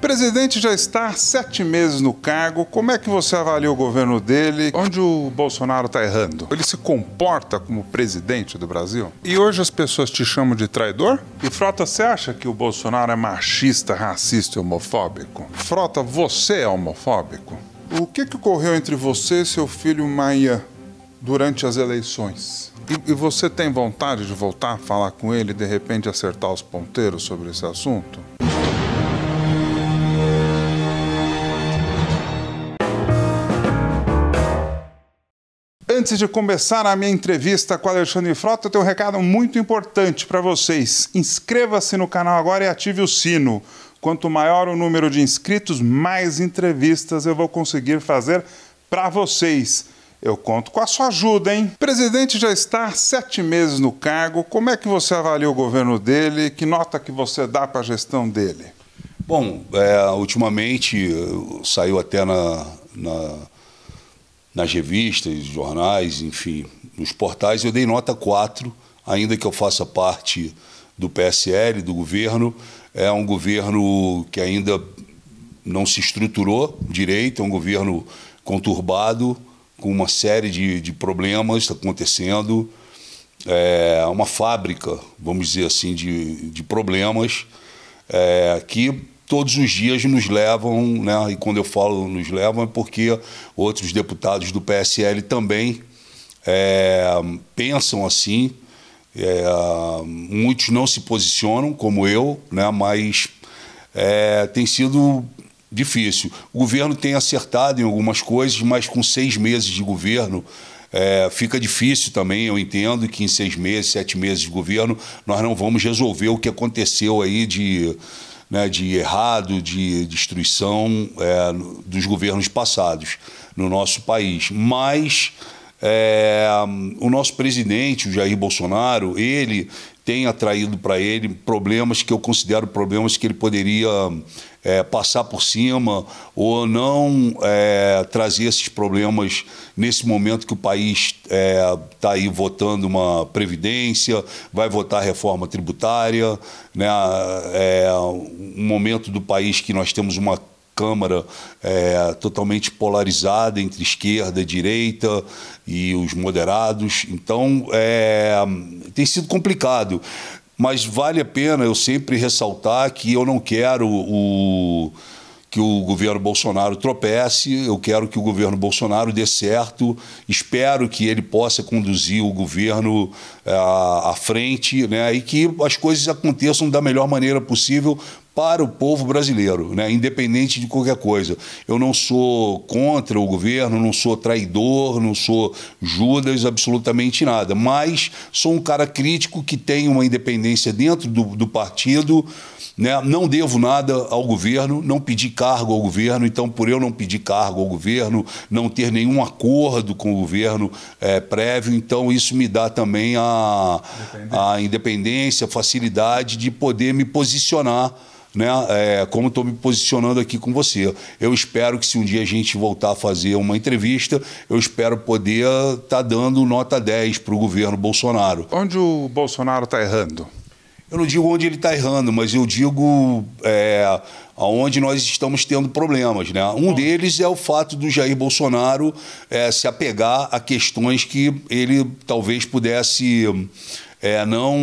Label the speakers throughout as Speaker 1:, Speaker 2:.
Speaker 1: O presidente já está há 7 meses no cargo. Como é que você avalia o governo dele? Onde o Bolsonaro está errando? Ele se comporta como presidente do Brasil? E hoje as pessoas te chamam de traidor? E Frota, você acha que o Bolsonaro é machista, racista e homofóbico? Frota, você é homofóbico? O que ocorreu entre você e seu filho Maia durante as eleições? E você tem vontade de voltar a falar com ele e de repente acertar os ponteiros sobre esse assunto? Antes de começar a minha entrevista com Alexandre Frota, eu tenho um recado muito importante para vocês. Inscreva-se no canal agora e ative o sino. Quanto maior o número de inscritos, mais entrevistas eu vou conseguir fazer para vocês. Eu conto com a sua ajuda, hein? O presidente já está há 7 meses no cargo. Como é que você avalia o governo dele? Que nota que você dá para a gestão dele?
Speaker 2: Bom, ultimamente saiu até nas revistas, jornais, enfim, nos portais, eu dei nota 4, ainda que eu faça parte do PSL, do governo. É um governo que ainda não se estruturou direito, é um governo conturbado, com uma série de problemas acontecendo. É uma fábrica, vamos dizer assim, de problemas que todos os dias nos levam, né? E quando eu falo nos levam é porque outros deputados do PSL também pensam assim. Muitos não se posicionam, como eu, né? Mas tem sido difícil. O governo tem acertado em algumas coisas, mas com 6 meses de governo fica difícil também. Eu entendo que em 6 meses, 7 meses de governo, nós não vamos resolver o que aconteceu aí de errado, de destruição dos governos passados no nosso país. Mas o nosso presidente, o Jair Bolsonaro, ele tem atraído para ele problemas que eu considero problemas que ele poderia passar por cima ou não trazer esses problemas nesse momento que o país está aí votando uma previdência, vai votar reforma tributária, né? Um momento do país que nós temos uma Câmara totalmente polarizada entre esquerda e direita e os moderados. Então, tem sido complicado. Mas vale a pena eu sempre ressaltar que eu não quero que o governo Bolsonaro tropece, eu quero que o governo Bolsonaro dê certo, espero que ele possa conduzir o governo à frente, né, e que as coisas aconteçam da melhor maneira possível para o povo brasileiro, né, independente de qualquer coisa. Eu não sou contra o governo, não sou traidor, não sou Judas, absolutamente nada, mas sou um cara crítico que tem uma independência dentro do partido, né? Não devo nada ao governo, não pedi cargo ao governo, então por eu não pedir cargo ao governo, não ter nenhum acordo com o governo prévio, então isso me dá também a independência, a facilidade de poder me posicionar, né? Como estou me posicionando aqui com você. Eu espero que se um dia a gente voltar a fazer uma entrevista, eu espero poder estar dando nota 10 para o governo Bolsonaro.
Speaker 1: Onde o Bolsonaro está errando?
Speaker 2: Eu não digo onde ele está errando, mas eu digo aonde nós estamos tendo problemas, né? Um deles é o fato do Jair Bolsonaro se apegar a questões que ele talvez pudesse não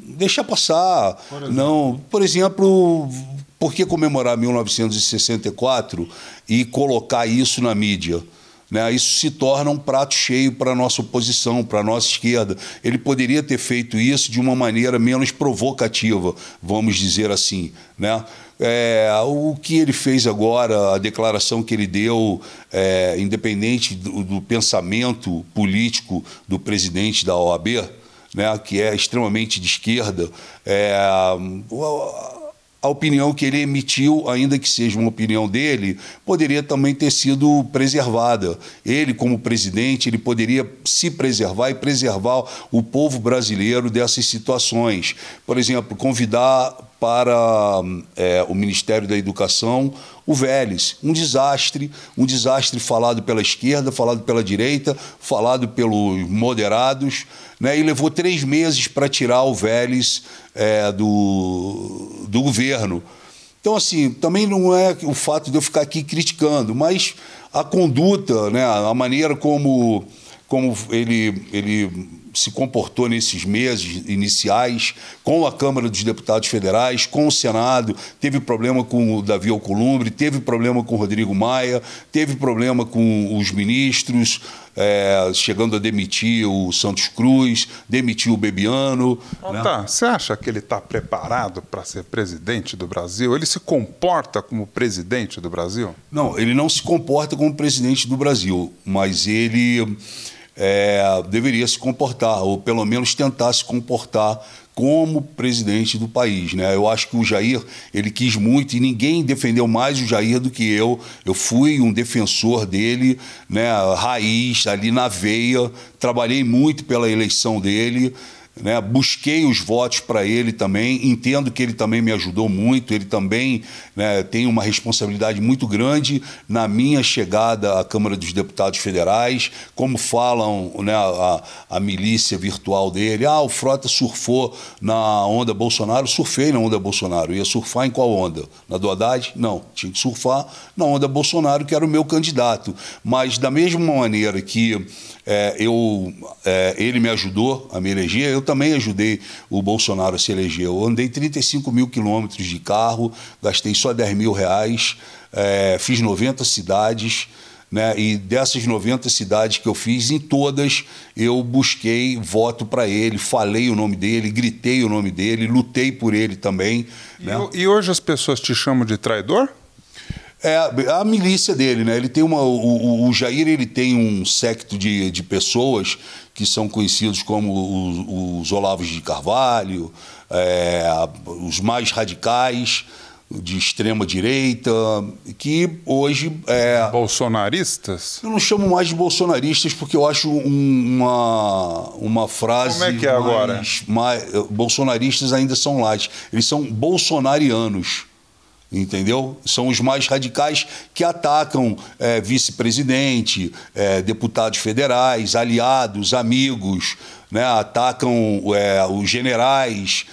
Speaker 2: deixar passar. Por exemplo, por que comemorar 1964 e colocar isso na mídia? Né? Isso se torna um prato cheio para a nossa oposição, para a nossa esquerda. Ele poderia ter feito isso de uma maneira menos provocativa, vamos dizer assim, né? O que ele fez agora, a declaração que ele deu, independente do pensamento político do presidente da OAB, né, que é extremamente de esquerda, a opinião que ele emitiu, ainda que seja uma opinião dele, poderia também ter sido preservada. Ele, como presidente, ele poderia se preservar e preservar o povo brasileiro dessas situações. Por exemplo, convidar para o Ministério da Educação o Vélez, um desastre falado pela esquerda, falado pela direita, falado pelos moderados, né? E levou 3 meses para tirar o Vélez do governo. Então, assim, também não é o fato de eu ficar aqui criticando, mas a conduta, né, a maneira como ele se comportou nesses meses iniciais com a Câmara dos Deputados Federais, com o Senado, teve problema com o Davi Alcolumbre, teve problema com o Rodrigo Maia, teve problema com os ministros, chegando a demitir o Santos Cruz, demitir o Bebiano.
Speaker 1: Né? Tá, você acha que ele está preparado para ser presidente do Brasil? Ele se comporta como presidente do Brasil?
Speaker 2: Não, ele não se comporta como presidente do Brasil, mas ele deveria se comportar, ou pelo menos tentar se comportar como presidente do país, né? Eu acho que o Jair, ele quis muito, e ninguém defendeu mais o Jair do que eu. Eu fui um defensor dele, né, raiz, ali na veia, trabalhei muito pela eleição dele, né, busquei os votos para ele também, entendo que ele também me ajudou muito, ele também, né, tem uma responsabilidade muito grande na minha chegada à Câmara dos Deputados Federais, como falam, né, a milícia virtual dele, o Frota surfou na onda Bolsonaro. Surfei na onda Bolsonaro. Ia surfar em qual onda? Na do Haddad? Não, tinha que surfar na onda Bolsonaro, que era o meu candidato, mas da mesma maneira que ele me ajudou a me eleger, eu também ajudei o Bolsonaro a se eleger. Eu andei 35 mil quilômetros de carro, gastei só 10 mil reais, fiz 90 cidades, né, e dessas 90 cidades que eu fiz, em todas eu busquei voto para ele, falei o nome dele, gritei o nome dele, lutei por ele também. Né?
Speaker 1: E hoje as pessoas te chamam de traidor?
Speaker 2: A milícia dele, né? Ele tem o Jair, ele tem um séquito de pessoas que são conhecidos como os Olavos de Carvalho, os mais radicais, de extrema direita, que hoje...
Speaker 1: Bolsonaristas?
Speaker 2: Eu não chamo mais de bolsonaristas porque eu acho uma frase...
Speaker 1: Como é que é agora?
Speaker 2: Bolsonaristas ainda são light. Eles são bolsonarianos. Entendeu? São os mais radicais que atacam vice-presidente, deputados federais, aliados, amigos, né? Atacam os generais,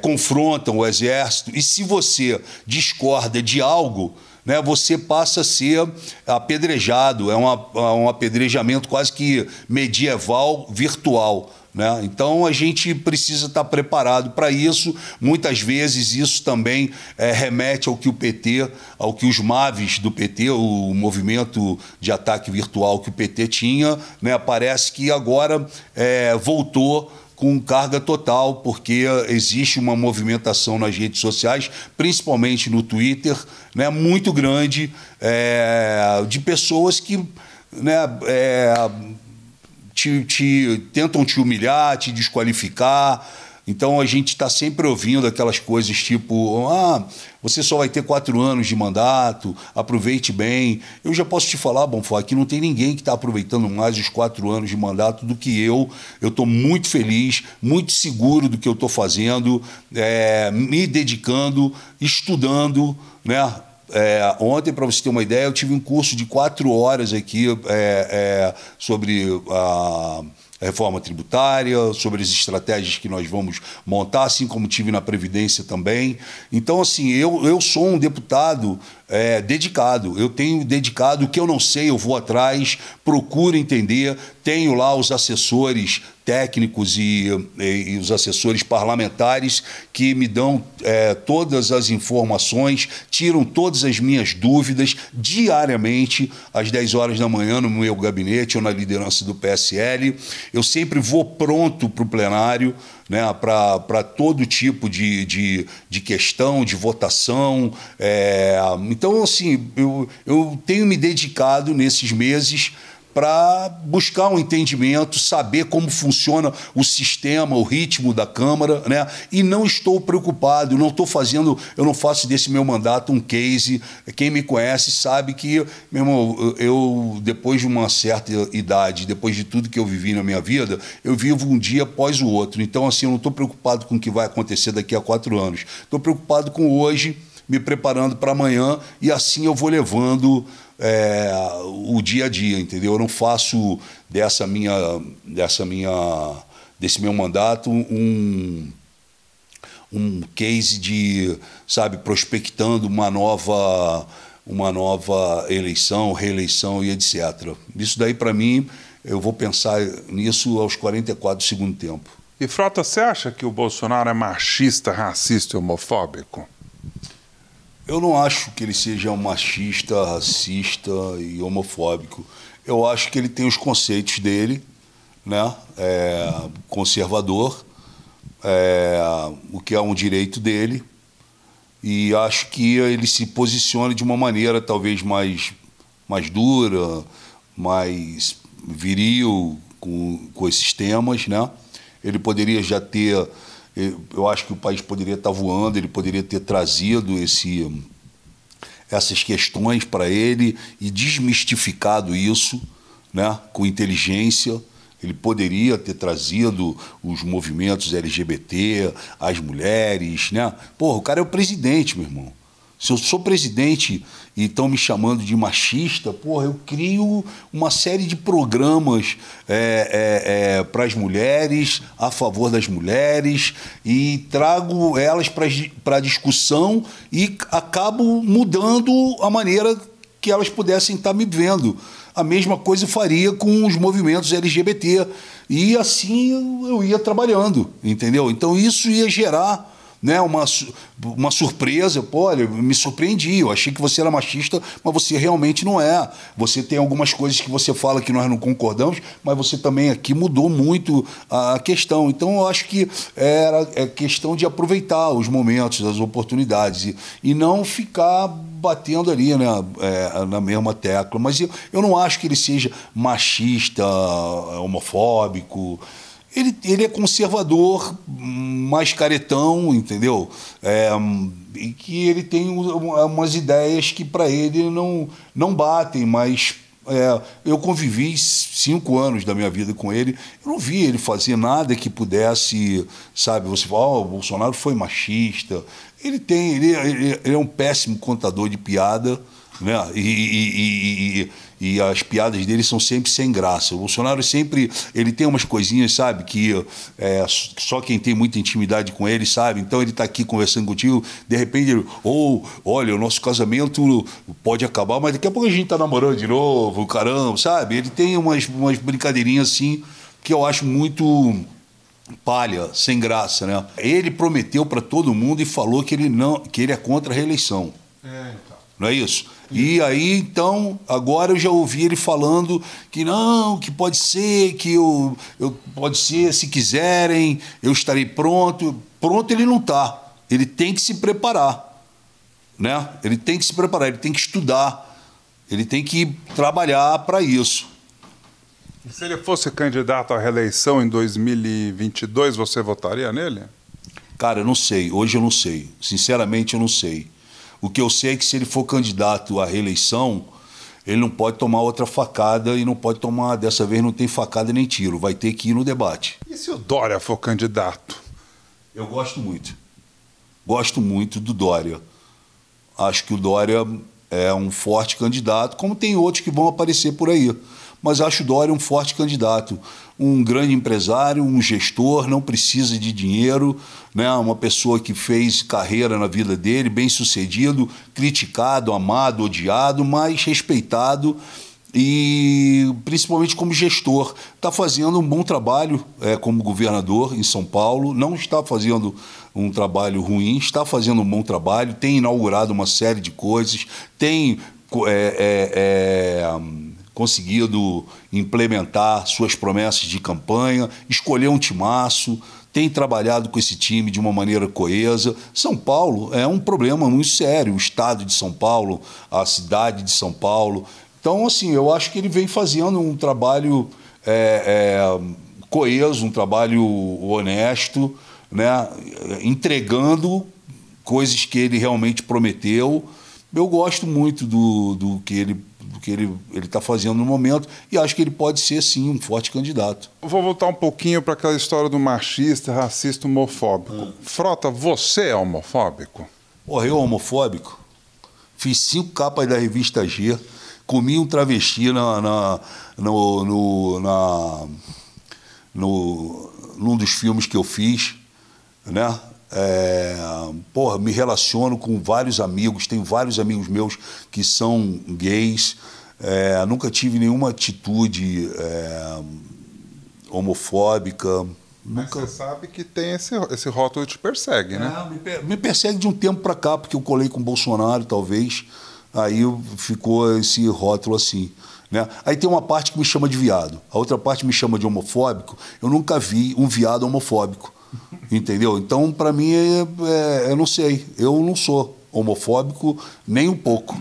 Speaker 2: confrontam o exército. E se você discorda de algo, né, você passa a ser apedrejado. É um apedrejamento quase que medieval, virtual. Né? Então a gente precisa estar preparado para isso. Muitas vezes isso também remete ao que o PT, ao que os MAVs do PT, o movimento de ataque virtual que o PT tinha, né? Parece que agora voltou com carga total, porque existe uma movimentação nas redes sociais, principalmente no Twitter, né, muito grande, de pessoas que, né, tentam te humilhar, te desqualificar. Então a gente está sempre ouvindo aquelas coisas tipo, você só vai ter 4 anos de mandato, aproveite bem. Eu já posso te falar, Bonfá, que não tem ninguém que está aproveitando mais os 4 anos de mandato do que eu. Eu estou muito feliz, muito seguro do que eu estou fazendo, me dedicando, estudando, né? Ontem, para você ter uma ideia, eu tive um curso de 4 horas aqui sobre a reforma tributária, sobre as estratégias que nós vamos montar, assim como tive na Previdência também. Então, assim, eu sou um deputado dedicado. Eu tenho dedicado, o que eu não sei, eu vou atrás, procuro entender. Tenho lá os assessores técnicos e os assessores parlamentares que me dão todas as informações, tiram todas as minhas dúvidas diariamente, às 10 horas da manhã, no meu gabinete ou na liderança do PSL. Eu sempre vou pronto para o plenário, né, para todo tipo de questão, de votação. Então, assim, eu tenho me dedicado nesses meses para buscar um entendimento, saber como funciona o sistema, o ritmo da Câmara, né? E não estou preocupado, eu não faço desse meu mandato um case. Quem me conhece sabe que, meu irmão, eu depois de uma certa idade, depois de tudo que eu vivi na minha vida, eu vivo um dia após o outro. Então, assim, eu não estou preocupado com o que vai acontecer daqui a 4 anos. Estou preocupado com hoje, me preparando para amanhã, e assim eu vou levando o dia a dia, entendeu? Eu não faço desse meu mandato um case de, sabe, prospectando uma nova eleição, reeleição e etc. Isso daí, para mim, eu vou pensar nisso aos 44 do segundo tempo.
Speaker 1: E, Frota, você acha que o Bolsonaro é machista, racista e homofóbico?
Speaker 2: Eu não acho que ele seja um machista, racista e homofóbico. Eu acho que ele tem os conceitos dele, né? Conservador, o que é um direito dele, e acho que ele se posiciona de uma maneira talvez mais dura, mais viril com esses temas, né? Ele poderia já ter, eu acho que o país poderia estar voando, ele poderia ter trazido essas questões para ele e desmistificado isso, né, com inteligência. Ele poderia ter trazido os movimentos LGBT, as mulheres, né? Porra, o cara é o presidente, meu irmão. Se eu sou presidente e estão me chamando de machista, porra, eu crio uma série de programas para as mulheres, a favor das mulheres, e trago elas para a discussão e acabo mudando a maneira que elas pudessem estar me vendo. A mesma coisa eu faria com os movimentos LGBT. E assim eu ia trabalhando, entendeu? Então isso ia gerar, né, uma surpresa. Pô, olha, me surpreendi, eu achei que você era machista, mas você realmente não é. Você tem algumas coisas que você fala que nós não concordamos, mas você também aqui mudou muito a questão. Então eu acho que é questão de aproveitar os momentos, as oportunidades e não ficar batendo ali, né, na mesma tecla. Mas eu não acho que ele seja machista, homofóbico. Ele é conservador, mais caretão, entendeu? E que ele tem umas ideias que para ele não batem, mas eu convivi 5 anos da minha vida com ele, eu não vi ele fazer nada que pudesse, sabe, você fala, o Bolsonaro foi machista. Ele é um péssimo contador de piada, né? E as piadas dele são sempre sem graça. O Bolsonaro sempre, ele tem umas coisinhas, sabe, que só quem tem muita intimidade com ele sabe. Então ele está aqui conversando contigo, de repente ele, olha, o nosso casamento pode acabar, mas daqui a pouco a gente está namorando de novo, caramba, sabe? Ele tem umas brincadeirinhas assim que eu acho muito palha, sem graça, né? Ele prometeu para todo mundo e falou que ele é contra a reeleição. Então. Não é isso? E aí, então, agora eu já ouvi ele falando que não, que pode ser, pode ser, se quiserem, eu estarei pronto. Pronto ele não está. Ele tem que se preparar, né? Ele tem que se preparar, ele tem que estudar, ele tem que trabalhar para isso.
Speaker 1: E se ele fosse candidato à reeleição em 2022, você votaria nele?
Speaker 2: Cara, eu não sei. Hoje eu não sei. Sinceramente, eu não sei. O que eu sei é que se ele for candidato à reeleição, ele não pode tomar outra facada e não pode tomar, dessa vez não tem facada nem tiro, vai ter que ir no debate.
Speaker 1: E se o Dória for candidato?
Speaker 2: Eu gosto muito. Gosto muito do Dória. Acho que o Dória é um forte candidato, como tem outros que vão aparecer por aí. Mas acho o Dória um forte candidato, um grande empresário, um gestor, não precisa de dinheiro, né? Uma pessoa que fez carreira na vida dele, bem-sucedido, criticado, amado, odiado, mas respeitado e principalmente como gestor. Está fazendo um bom trabalho como governador em São Paulo, não está fazendo um trabalho ruim, está fazendo um bom trabalho, tem inaugurado uma série de coisas, tem conseguido implementar suas promessas de campanha, escolher um timaço, tem trabalhado com esse time de uma maneira coesa. São Paulo é um problema muito sério, o estado de São Paulo, a cidade de São Paulo. Então, assim, eu acho que ele vem fazendo um trabalho coeso, um trabalho honesto, né? Entregando coisas que ele realmente prometeu. Eu gosto muito do que ele está fazendo no momento e acho que ele pode ser, sim, um forte candidato.
Speaker 1: Eu vou voltar um pouquinho para aquela história do machista, racista, homofóbico. Frota, você é homofóbico?
Speaker 2: Porra, eu homofóbico? Fiz 5 capas da revista G, comi um travesti num dos filmes que eu fiz, né? Porra, me relaciono com vários amigos, tenho vários amigos meus que são gays. Nunca tive nenhuma atitude homofóbica.
Speaker 1: Mas você sabe que tem esse rótulo que te persegue, né?
Speaker 2: Me persegue de um tempo para cá, porque eu colei com o Bolsonaro, talvez. Aí ficou esse rótulo assim. Né? Aí tem uma parte que me chama de viado, a outra parte me chama de homofóbico. Eu nunca vi um viado homofóbico, entendeu? Então, para mim, eu não sei. Eu não sou homofóbico nem um pouco.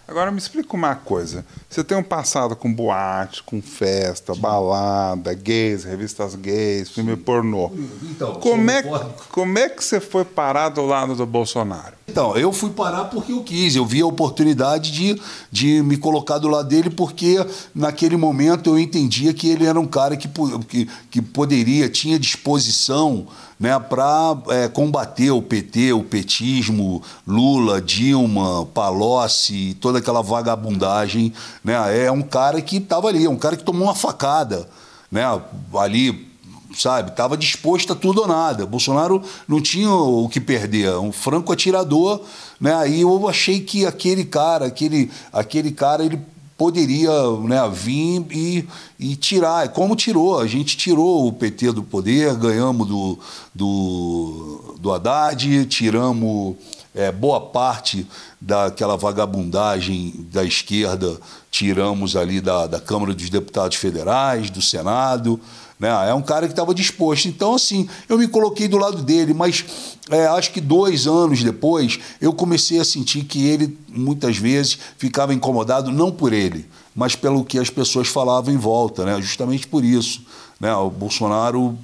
Speaker 1: Agora me explica uma coisa. Você tem um passado com boate, com festa, balada, gays, revistas gays, filme pornô.
Speaker 2: Então,
Speaker 1: como é que você foi parar do lado do Bolsonaro?
Speaker 2: Então, eu fui parar porque eu quis. Eu vi a oportunidade de me colocar do lado dele, porque naquele momento eu entendia que ele era um cara que poderia, tinha disposição, né, para combater o PT, o petismo, Lula, Dilma, Palocci, toda aquela vagabundagem. Né? É um cara que estava ali, é um cara que tomou uma facada, né, ali, sabe? Estava disposto a tudo ou nada. Bolsonaro não tinha o que perder, um franco atirador, né? Aí eu achei que aquele cara, ele poderia, né, vir e tirar. Como tirou? A gente tirou o PT do poder, ganhamos do Haddad, tiramos boa parte daquela vagabundagem da esquerda, tiramos ali da Câmara dos Deputados Federais, do Senado. Né? É um cara que estava disposto. Então, assim, eu me coloquei do lado dele, mas acho que 2 anos depois eu comecei a sentir que ele, muitas vezes, ficava incomodado, não por ele, mas pelo que as pessoas falavam em volta, né? Justamente por isso. Né? O Bolsonaro,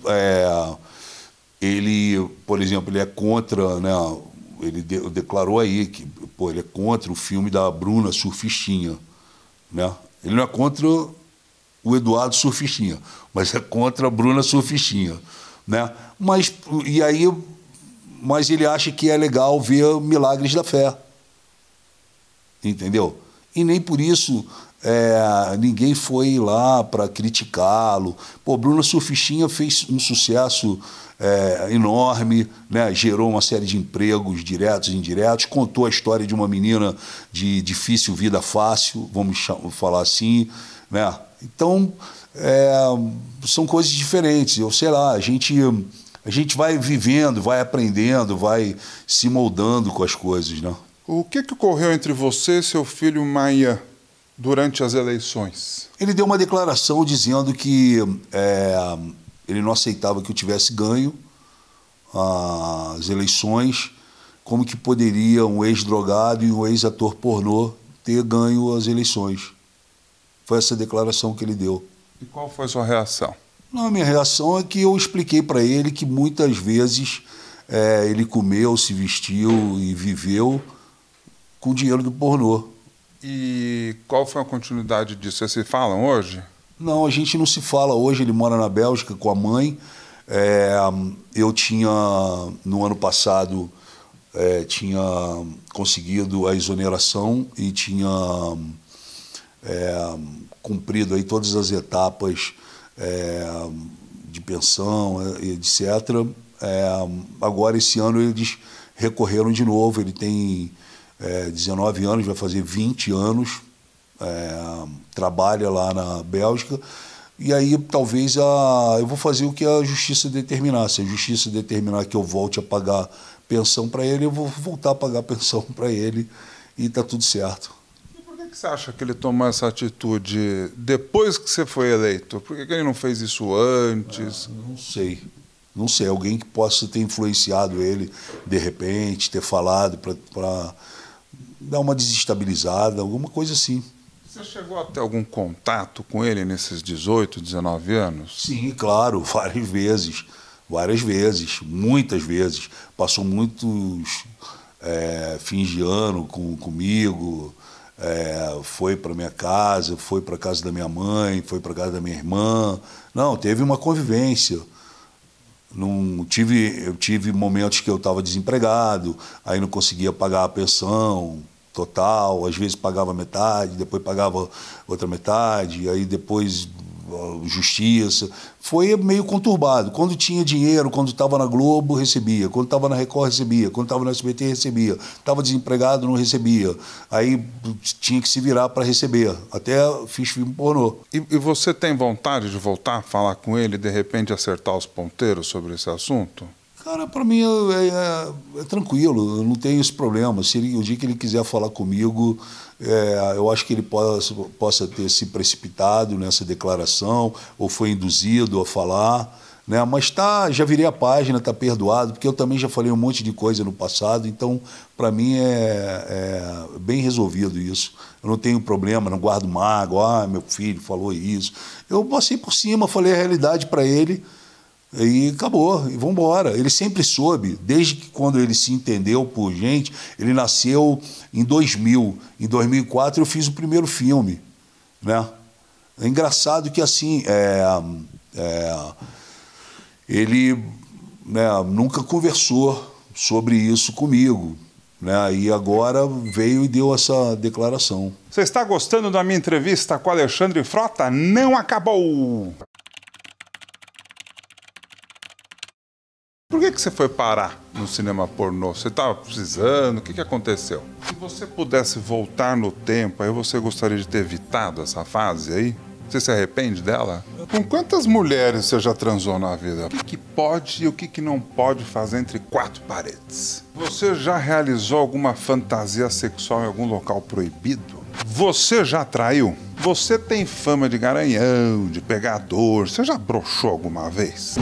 Speaker 2: ele, por exemplo, ele é contra, né? Ele declarou aí que ele é contra o filme da Bruna Surfistinha. Né? Ele não é contra o Eduardo Surfistinha, mas é contra a Bruna Surfistinha, né? Mas ele acha que é legal ver Milagres da Fé, entendeu? E nem por isso ninguém foi lá para criticá-lo. Pô, Bruna Surfistinha fez um sucesso enorme, né? Gerou uma série de empregos diretos e indiretos, contou a história de uma menina de difícil vida fácil, vamos falar assim, né? Então, são coisas diferentes. Eu sei lá, a gente vai vivendo, vai aprendendo, vai se moldando com as coisas, né?
Speaker 1: O que ocorreu entre você e seu filho Maia durante as eleições?
Speaker 2: Ele deu uma declaração dizendo que ele não aceitava que eu tivesse ganho as eleições, como que poderia um ex-drogado e um ex-ator pornô ter ganho as eleições. Foi essa declaração que ele deu.
Speaker 1: E qual foi a sua reação?
Speaker 2: Não, a minha reação é que eu expliquei para ele que muitas vezes ele comeu, se vestiu e viveu com o dinheiro do pornô.
Speaker 1: E qual foi a continuidade disso? Vocês se falam hoje?
Speaker 2: Não, a gente não se fala hoje. Ele mora na Bélgica com a mãe. Eu tinha, no ano passado, tinha conseguido a exoneração e tinha cumprido aí todas as etapas de pensão, etc. Agora, esse ano, eles recorreram de novo. Ele tem 19 anos, vai fazer 20 anos, trabalha lá na Bélgica. E aí, talvez, eu vou fazer o que a justiça determinar. Se a justiça determinar que eu volte a pagar pensão para ele, eu vou voltar a pagar pensão para ele e está tudo certo.
Speaker 1: Por que você acha que ele tomou essa atitude depois que você foi eleito? Por que ele não fez isso antes?
Speaker 2: Não sei. Não sei. Alguém que possa ter influenciado ele, de repente, ter falado para dar uma desestabilizada, alguma coisa assim.
Speaker 1: Você chegou a ter algum contato com ele nesses 18, 19 anos?
Speaker 2: Sim, claro, várias vezes, muitas vezes. Passou muitos fins de ano comigo, foi para minha casa, foi para a casa da minha mãe, foi para a casa da minha irmã. Não, teve uma convivência. Eu tive momentos que eu estava desempregado, aí não conseguia pagar a pensão total, às vezes pagava metade, depois pagava outra metade, aí depois justiça. Foi meio conturbado. Quando tinha dinheiro, quando estava na Globo, recebia. Quando estava na Record, recebia. Quando estava no SBT, recebia. Estava desempregado, não recebia. Aí tinha que se virar para receber. Até fiz filme pornô.
Speaker 1: E você tem vontade de voltar a falar com ele e, de repente, acertar os ponteiros sobre esse assunto?
Speaker 2: Cara, para mim é tranquilo, eu não tenho esse problema. Se o dia que ele quiser falar comigo, eu acho que ele possa ter se precipitado nessa declaração, ou foi induzido a falar, né? Mas já virei a página, está perdoado, porque eu também já falei um monte de coisa no passado, então para mim é bem resolvido isso. Eu não tenho problema, não guardo mágoa, meu filho falou isso. Eu passei por cima, falei a realidade para ele, e acabou, e vamos embora. Ele sempre soube, desde que quando ele se entendeu por gente, ele nasceu em 2000. Em 2004 eu fiz o primeiro filme, né? É engraçado que assim, ele, né, nunca conversou sobre isso comigo, né? E agora veio e deu essa declaração.
Speaker 1: Você está gostando da minha entrevista com Alexandre Frota? Não acabou! Por que você foi parar no cinema pornô? Você estava precisando? O que aconteceu? Se você pudesse voltar no tempo, aí você gostaria de ter evitado essa fase aí? Você se arrepende dela? Com quantas mulheres você já transou na vida? O que pode e o que não pode fazer entre quatro paredes? Você já realizou alguma fantasia sexual em algum local proibido? Você já traiu? Você tem fama de garanhão, de pegador. Você já broxou alguma vez?